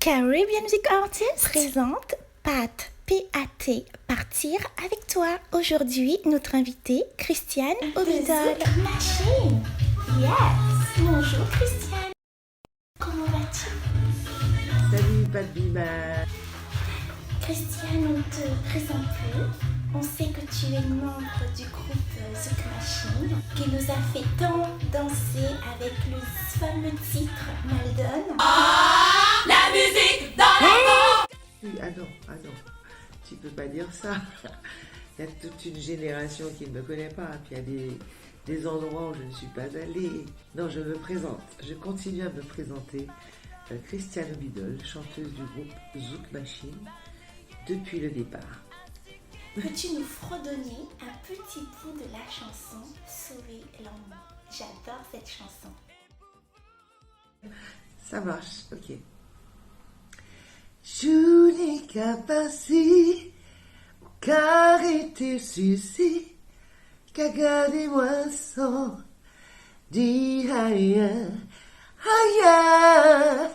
Caribbean Music Artist présente Pat, P-A-T, Partir avec toi. Aujourd'hui, notre invitée, Christiane Obidol. Machine. Yes. Bonjour Christiane. Comment vas-tu? Salut Pat Bima. Christiane, on te présente peu. On sait que tu es membre du groupe Zouk Machine, qui nous a fait tant danser avec le fameux titre Maldon. La musique dans la Oui, ah non, tu peux pas dire ça. Il y a toute une génération qui ne me connaît pas, puis il y a des endroits où je ne suis pas allée. Non, je me présente, je continue à me présenter. Christiane Obidol, chanteuse du groupe Zouk Machine, depuis le départ. Peux-tu nous fredonner un petit bout de la chanson Sauver l'amour? J'adore cette chanson. Ça marche, ok. Je n'ai qu'à passer, qu'à arrêter ceci, qu'à garder moi sans dire rien, rien.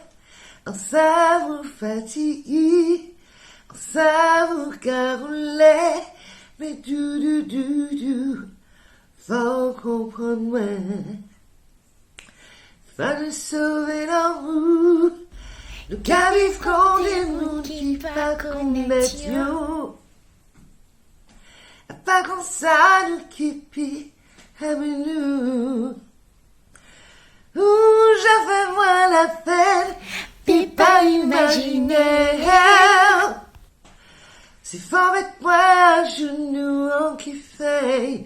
En savoir fatigue, en savoir car on l'est, mais du, faut comprendre moi. Faut sauver l'amour. Nous qu'arrive qu'on est nous qui pas connaître yo. Pas comme ça nous qui pis avec nous. Où j'avais moi la peine, puis pas imaginer. C'est fort mettre moi à genoux, en qui fait,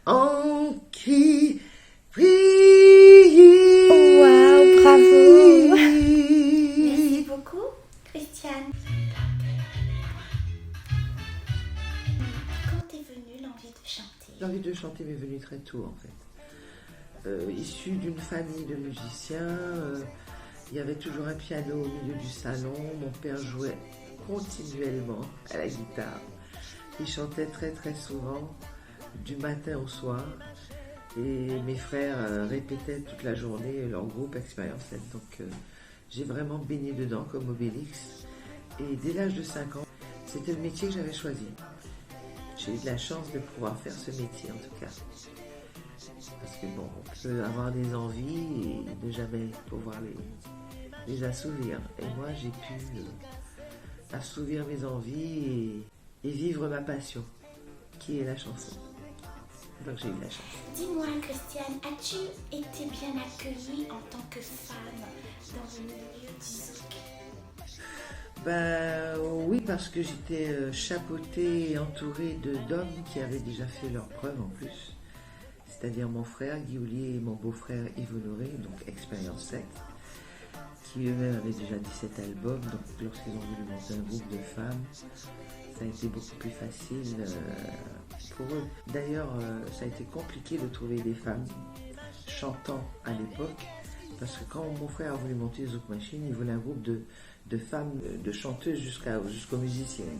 en qui prie. Wow, bravo! Merci beaucoup, Christiane. Quand est venue l'envie de chanter? L'envie de chanter m'est venue très tôt en fait. Issue d'une famille de musiciens, il y avait toujours un piano au milieu du salon. Mon père jouait continuellement à la guitare. Il chantait très très souvent, du matin au soir. Et mes frères répétaient toute la journée leur groupe Expérience 7. Donc j'ai vraiment baigné dedans comme Obélix. Et dès l'âge de 5 ans, c'était le métier que j'avais choisi. J'ai eu de la chance de pouvoir faire ce métier en tout cas. Parce que bon, on peut avoir des envies et ne jamais pouvoir les assouvir. Et moi j'ai pu assouvir mes envies et vivre ma passion, qui est la chanson. Donc j'ai eu la chance. Dis-moi, Christiane, as-tu été bien accueillie en tant que femme dans le milieu du zouk? Ben oui, parce que j'étais chapeautée et entourée d'hommes qui avaient déjà fait leurs preuves en plus. C'est-à-dire mon frère Guy Ollier et mon beau-frère Yves Honoré, donc Expérience 7, qui eux-mêmes avaient déjà 17 albums. Donc lorsqu'ils ont voulu monter un groupe de femmes, ça a été beaucoup plus facile pour eux. D'ailleurs, ça a été compliqué de trouver des femmes chantant à l'époque, parce que quand mon frère a voulu monter Zouk Machine, il voulait un groupe de femmes, de chanteuses jusqu'aux musiciennes.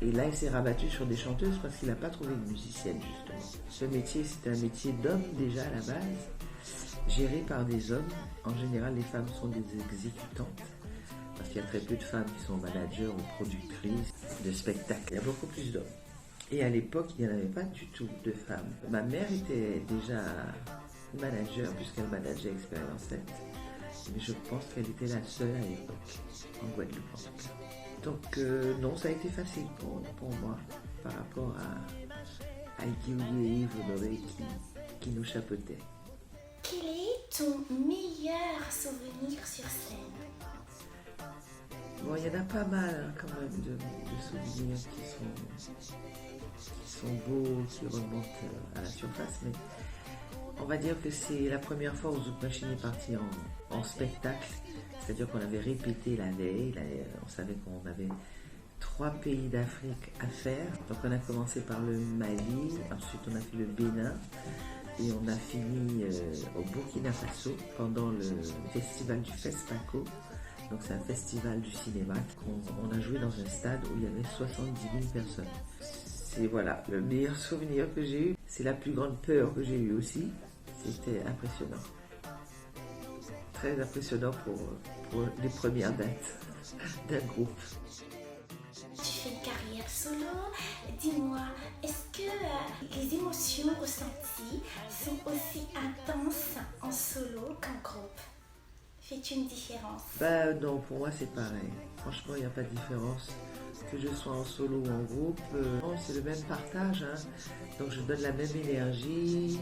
Et là, il s'est rabattu sur des chanteuses parce qu'il n'a pas trouvé de musiciennes, justement. Ce métier, c'est un métier d'homme déjà à la base, géré par des hommes. En général, les femmes sont des exécutantes, parce qu'il y a très peu de femmes qui sont managers ou productrices de spectacles. Il y a beaucoup plus d'hommes. Et à l'époque, il n'y en avait pas du tout de femmes. Ma mère était déjà manager, puisqu'elle manageait Expérience 7. Mais je pense qu'elle était la seule à l'époque, en Guadeloupe en tout cas. Donc non, ça a été facile pour moi, par rapport à Guy Ollier et Yves Honoré qui nous chapeautaient. Quel est ton meilleur souvenir sur scène? Bon, il y en a pas mal quand même de souvenirs qui sont beaux, qui remontent à la surface, mais on va dire que c'est la première fois où Zouk Machine est parti en spectacle, c'est-à-dire qu'on avait répété la veille, on savait qu'on avait 3 pays d'Afrique à faire, donc on a commencé par le Mali, ensuite on a fait le Bénin, et on a fini au Burkina Faso pendant le festival du FESPACO. Donc c'est un festival du cinéma. On a joué dans un stade où il y avait 70 000 personnes. C'est voilà, le meilleur souvenir que j'ai eu. C'est la plus grande peur que j'ai eue aussi. C'était impressionnant. très impressionnant pour les premières dates d'un groupe. Tu fais une carrière solo. Dis-moi, est-ce que les émotions ressenties sont aussi intenses en solo qu'en groupe? Fais-tu une différence? Bah non, pour moi c'est pareil. Franchement, il n'y a pas de différence. Que je sois en solo ou en groupe, non, c'est le même partage. Hein. Donc je donne la même énergie,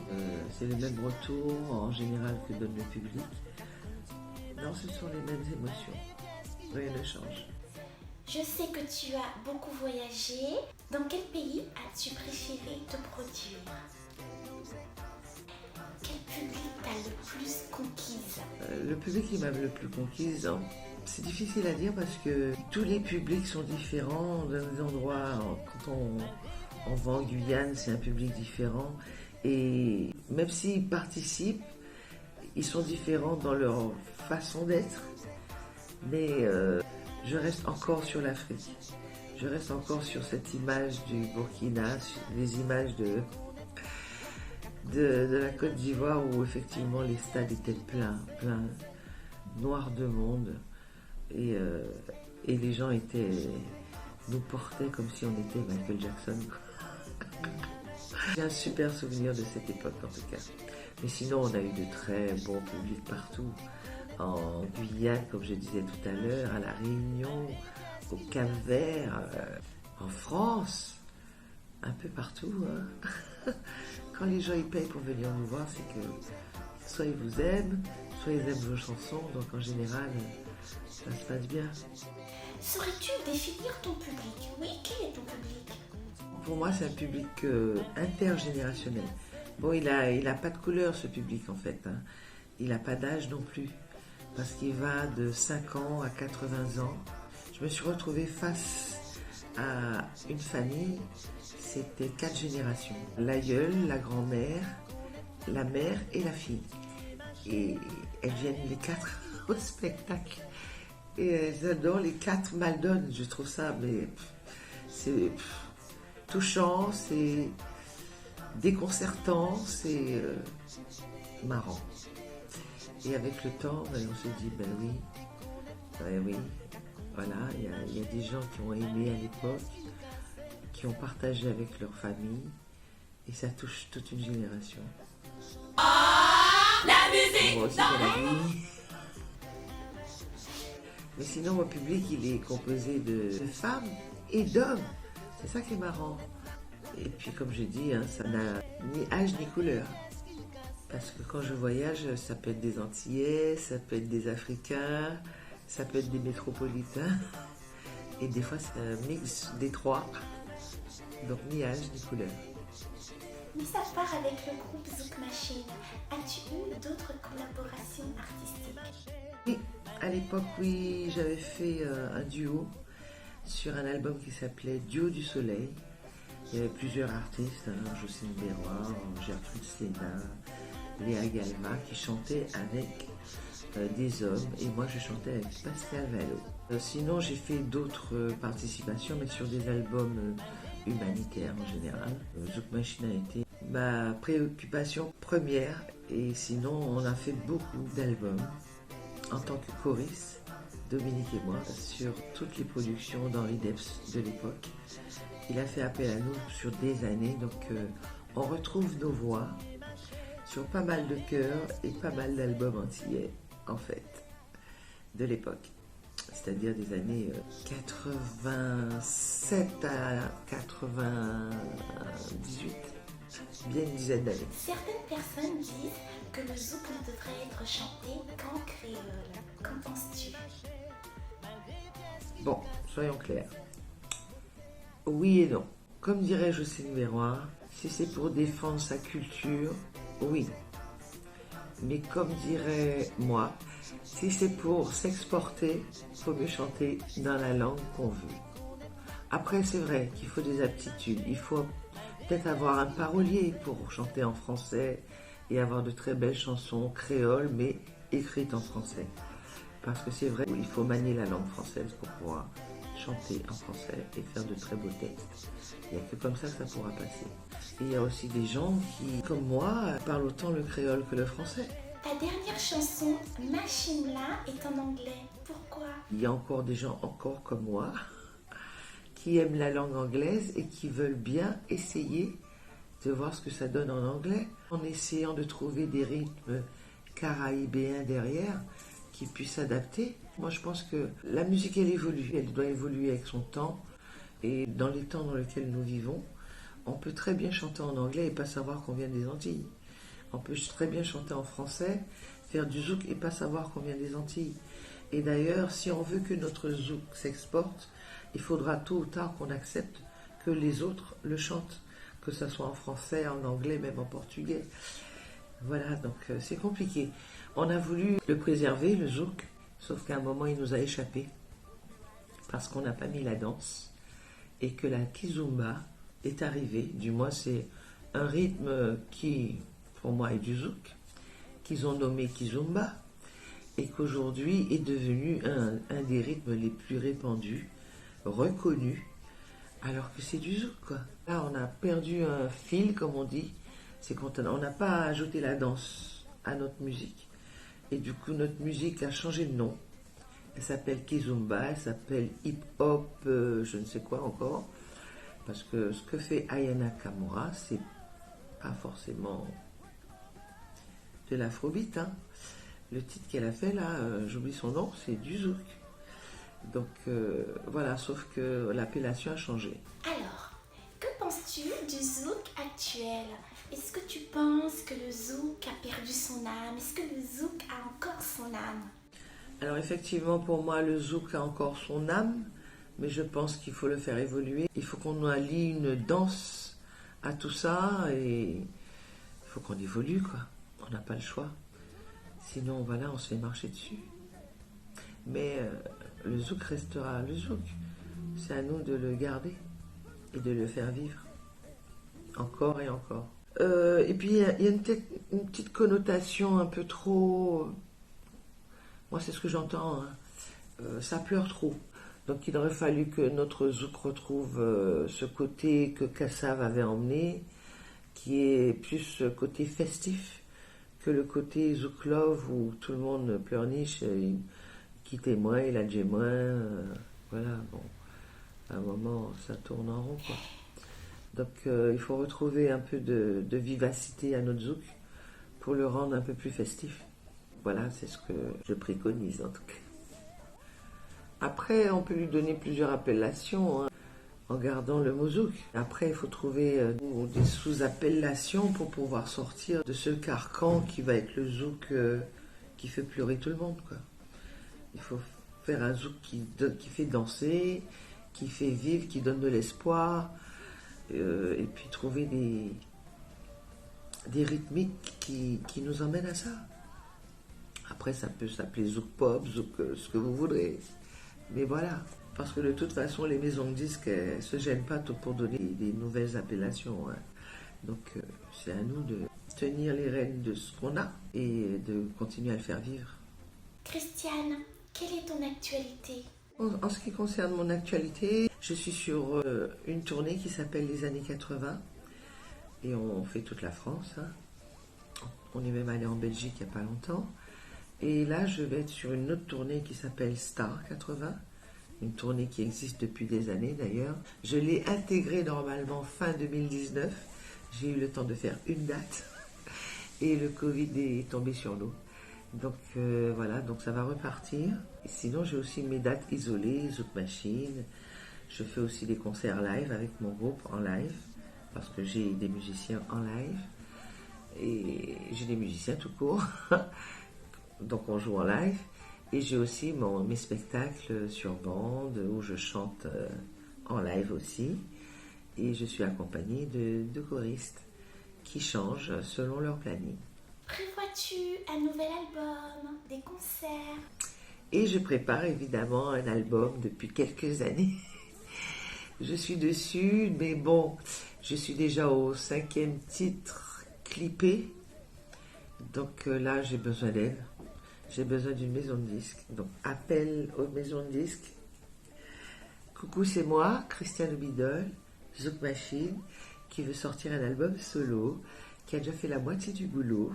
c'est le même retour en général que donne le public. Non, ce sont les mêmes émotions. Rien ne change. Je sais que tu as beaucoup voyagé. Dans quel pays as-tu préféré te produire? Quel public t'a le plus conquise? Le public qui m'a le plus conquise, hein, c'est difficile à dire parce que tous les publics sont différents dans des endroits. Quand on va en Guyane, c'est un public différent. Et même s'ils participent, ils sont différents dans leur façon d'être. Mais je reste encore sur l'Afrique. Je reste encore sur cette image du Burkina, sur les images de la Côte d'Ivoire où effectivement les stades étaient pleins, noirs de monde. Et les gens nous portaient comme si on était Michael Jackson. J'ai un super souvenir de cette époque en tout cas. Mais sinon, on a eu de très bons publics partout. En Guyane, comme je disais tout à l'heure, à La Réunion, au Cap-Vert, en France, un peu partout. Hein. Quand les gens y payent pour venir nous voir, c'est que soit ils vous aiment, soit ils aiment vos chansons. Donc en général, ça se passe bien. Saurais-tu définir ton public? Oui, quel est ton public? Pour moi, c'est un public intergénérationnel. Bon, il a pas de couleur, ce public, en fait. Hein. Il n'a pas d'âge non plus. Parce qu'il va de 5 ans à 80 ans. Je me suis retrouvée face à une famille. C'était 4 générations. L'aïeul, la grand-mère, la mère et la fille. Et elles viennent les 4 au spectacle. Et elles adorent, les 4 mal donnent. Je trouve ça, mais c'est touchant, c'est déconcertant, c'est marrant. Et avec le temps, on se dit, ben oui, voilà, il y a des gens qui ont aimé à l'époque, qui ont partagé avec leur famille, et ça touche toute une génération. La musique Moi aussi, dans la vie. Mais sinon, mon public, il est composé de femmes et d'hommes. C'est ça qui est marrant. Et puis, comme je dis, hein, ça n'a ni âge ni couleur. Parce que quand je voyage, ça peut être des Antillais, ça peut être des Africains, ça peut être des métropolitains. Et des fois, c'est un mix des trois. Donc, ni âge ni couleur. Mis à part avec le groupe Zouk Machine, as-tu eu d'autres collaborations artistiques? Oui, à l'époque, oui, j'avais fait un duo sur un album qui s'appelait Duo du Soleil. Il y avait plusieurs artistes, hein, Jocelyne Berroir, Gertrude Slena, Léa Galma, qui chantaient avec des hommes, et moi je chantais avec Pascal Vallot. Sinon, j'ai fait d'autres participations, mais sur des albums humanitaires en général. Zouk Machine a été ma préoccupation première, et sinon, on a fait beaucoup d'albums en tant que choriste, Dominique et moi, sur toutes les productions d'Henri Debs de l'époque. Il a fait appel à nous sur des années, donc on retrouve nos voix sur pas mal de chœurs et pas mal d'albums antillais, en fait, de l'époque. C'est-à-dire des années 87 à 98, bien une dizaine d'années. Certaines personnes disent que le zouk ne devrait être chanté qu'en créole. Qu'en penses-tu? Bon, soyons clairs. Oui et non. Comme dirait Jocelyne Berroir, si c'est pour défendre sa culture, oui. Mais comme dirait moi, si c'est pour s'exporter, il faut mieux chanter dans la langue qu'on veut. Après, c'est vrai qu'il faut des aptitudes. Il faut peut-être avoir un parolier pour chanter en français et avoir de très belles chansons créoles, mais écrites en français. Parce que c'est vrai qu'il faut manier la langue française pour pouvoir chanter en français et faire de très beaux textes. Il n'y a que comme ça que ça pourra passer. Et il y a aussi des gens qui, comme moi, parlent autant le créole que le français. ta dernière chanson, Machine là, est en anglais. Pourquoi? Il y a encore des gens, encore comme moi, qui aiment la langue anglaise et qui veulent bien essayer de voir ce que ça donne en anglais, en essayant de trouver des rythmes caraïbéens derrière qui puissent s'adapter. Moi, je pense que la musique, elle doit évoluer avec son temps. Et dans les temps dans lesquels nous vivons, on peut très bien chanter en anglais et pas savoir qu'on vient des Antilles. On peut très bien chanter en français, faire du zouk et pas savoir qu'on vient des Antilles. Et d'ailleurs, si on veut que notre zouk s'exporte, il faudra tôt ou tard qu'on accepte que les autres le chantent, que ce soit en français, en anglais, même en portugais. Voilà, donc c'est compliqué. On a voulu le préserver, le zouk, sauf qu'à un moment, il nous a échappé parce qu'on n'a pas mis la danse et que la kizomba est arrivée. Du moins, c'est un rythme qui, pour moi, est du zouk, qu'ils ont nommé kizomba et qu'aujourd'hui est devenu un des rythmes les plus répandus, reconnus, alors que c'est du zouk, quoi. Là, on a perdu un fil, comme on dit, c'est quand on n'a pas ajouté la danse à notre musique. Et du coup, notre musique a changé de nom. Elle s'appelle kizomba, elle s'appelle hip-hop, je ne sais quoi encore. Parce que ce que fait Aya Nakamura, c'est pas forcément de l'afrobeat, hein. Le titre qu'elle a fait là, j'oublie son nom, c'est du zouk. Donc voilà, sauf que l'appellation a changé. Alors, que penses-tu du zouk actuel? Est-ce que tu penses que le zouk a perdu son âme? Est-ce que le zouk a encore son âme? Alors effectivement, pour moi, le zouk a encore son âme, mais je pense qu'il faut le faire évoluer. Il faut qu'on allie une danse à tout ça et il faut qu'on évolue, quoi. On n'a pas le choix. Sinon, voilà, on se fait marcher dessus. Mais le zouk restera le zouk. C'est à nous de le garder et de le faire vivre. Encore et encore. Et puis, il y a une petite connotation un peu trop... Moi, c'est ce que j'entends. Hein. Ça pleure trop. Donc, il aurait fallu que notre zouk retrouve ce côté que Kassav avait emmené, qui est plus ce côté festif que le côté zouk love où tout le monde pleurniche, qui témoin, il a déjà moins. Voilà, bon. À un moment, ça tourne en rond, quoi. Donc, il faut retrouver un peu de vivacité à notre zouk pour le rendre un peu plus festif. Voilà, c'est ce que je préconise en tout cas. Après, on peut lui donner plusieurs appellations, hein, en gardant le mot zouk. Après, il faut trouver des sous-appellations pour pouvoir sortir de ce carcan qui va être le zouk qui fait pleurer tout le monde, quoi. Il faut faire un zouk qui fait danser, qui fait vivre, qui donne de l'espoir, et puis trouver des rythmiques qui nous emmènent à ça. Après, ça peut s'appeler zouk pop, zouk ce que vous voudrez. Mais voilà, parce que de toute façon, les maisons de disques ne se gênent pas pour donner des nouvelles appellations, hein. Donc, c'est à nous de tenir les rênes de ce qu'on a et de continuer à le faire vivre. Christiane, quelle est ton actualité? En ce qui concerne mon actualité, je suis sur une tournée qui s'appelle Les années 80 et on fait toute la France, hein. On est même allé en Belgique il n'y a pas longtemps. Et là, je vais être sur une autre tournée qui s'appelle Star 80, une tournée qui existe depuis des années d'ailleurs. Je l'ai intégrée normalement fin 2019. J'ai eu le temps de faire une date et le Covid est tombé sur nous. Donc voilà, donc ça va repartir. Et sinon, j'ai aussi mes dates isolées, Zouk Machine. Je fais aussi des concerts live avec mon groupe en live, parce que j'ai des musiciens en live. Et j'ai des musiciens tout court. Donc on joue en live. Et j'ai aussi mes spectacles sur bande où je chante en live aussi. Et je suis accompagnée de choristes qui changent selon leur planning. Prévois-tu un nouvel album, des concerts? Et je prépare évidemment un album depuis quelques années. Je suis dessus, mais bon, je suis déjà au 5e titre clippé. Donc là, j'ai besoin d'aide. J'ai besoin d'une maison de disques. Donc, appel aux maisons de disques. Coucou, c'est moi, Christiane Bidol, Zouk Machine, qui veut sortir un album solo, qui a déjà fait la moitié du boulot.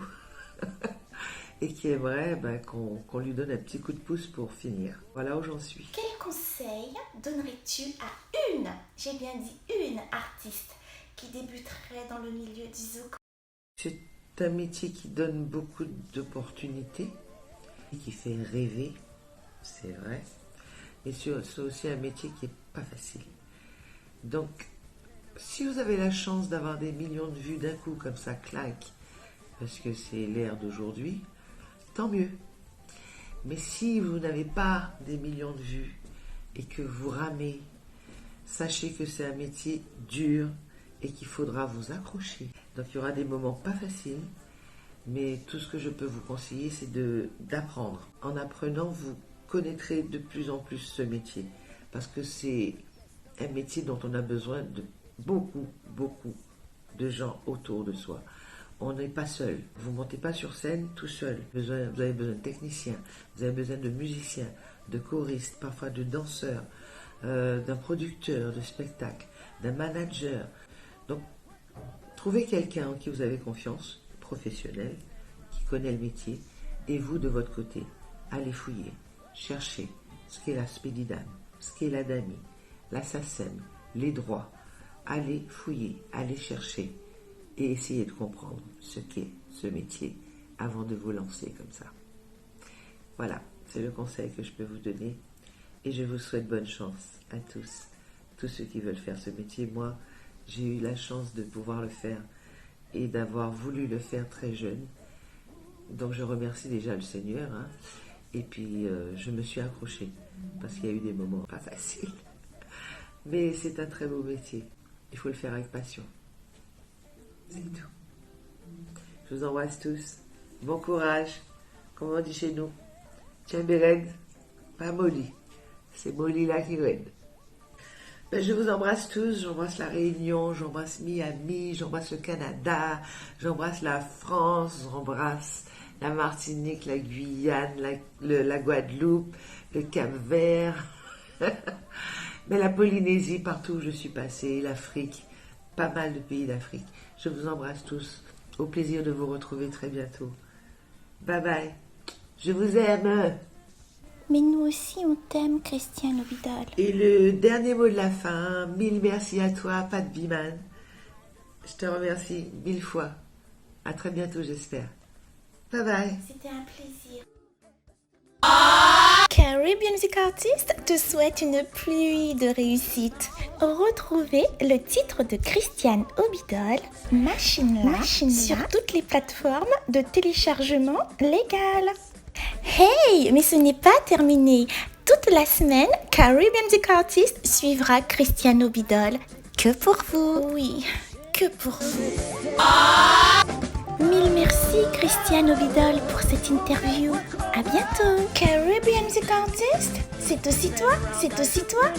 et qui aimerait qu'on lui donne un petit coup de pouce pour finir. Voilà où j'en suis. Quel conseil donnerais-tu à une, j'ai bien dit une artiste qui débuterait dans le milieu du zouk? C'est un métier qui donne beaucoup d'opportunités et qui fait rêver, c'est vrai. Mais c'est aussi un métier qui n'est pas facile. Donc, si vous avez la chance d'avoir des millions de vues d'un coup comme ça, claque, parce que c'est l'ère d'aujourd'hui, tant mieux. Mais si vous n'avez pas des millions de vues et que vous ramez, sachez que c'est un métier dur et qu'il faudra vous accrocher. Donc il y aura des moments pas faciles, mais tout ce que je peux vous conseiller, c'est d'apprendre. En apprenant, vous connaîtrez de plus en plus ce métier, parce que c'est un métier dont on a besoin de beaucoup de gens autour de soi. On n'est pas seul. Vous ne montez pas sur scène tout seul. Vous avez besoin de techniciens, vous avez besoin de musiciens, de choristes, parfois de danseurs, d'un producteur de spectacle, d'un manager. Donc, trouvez quelqu'un en qui vous avez confiance, professionnel, qui connaît le métier, et vous, de votre côté, allez fouiller, cherchez ce qu'est la Spédidam, ce qu'est la DAMI, la SACEM, les droits. Allez fouiller, allez chercher et essayez de comprendre ce qu'est ce métier avant de vous lancer comme ça. Voilà, c'est le conseil que je peux vous donner et je vous souhaite bonne chance à tous ceux qui veulent faire ce métier. Moi, j'ai eu la chance de pouvoir le faire et d'avoir voulu le faire très jeune. Donc je remercie déjà le Seigneur, hein. Et puis je me suis accrochée parce qu'il y a eu des moments pas faciles. Mais c'est un très beau métier. Il faut le faire avec passion. C'est tout. Je vous embrasse tous. Bon courage. Comme on dit chez nous. Tiens, Bélède, pas Molly. C'est Molly là qui raide. Je vous embrasse tous. J'embrasse la Réunion, j'embrasse Miami, j'embrasse le Canada, j'embrasse la France, j'embrasse la Martinique, la Guyane, la Guadeloupe, le Cap-Vert. Mais la Polynésie, partout où je suis passée, l'Afrique, pas mal de pays d'Afrique. Je vous embrasse tous. Au plaisir de vous retrouver très bientôt. Bye bye. Je vous aime. Mais nous aussi, on t'aime, Christiane Obidal. Et le dernier mot de la fin, 1000 merci à toi, Pat Biman. Je te remercie 1000 fois. À très bientôt, j'espère. Bye bye. C'était un plaisir. Caribbean Music Artist te souhaite une pluie de réussite. Retrouvez le titre de Christiane Obidal, Machine là, sur toutes les plateformes de téléchargement légal. Hey, mais ce n'est pas terminé. Toute la semaine, Caribbean Music Artist suivra Christiane Obidal. Que pour vous. Oui, que pour vous. Mille merci Christiane Obidal pour cette interview. À bientôt. Caribbean Music Artist, c'est aussi toi, c'est aussi toi.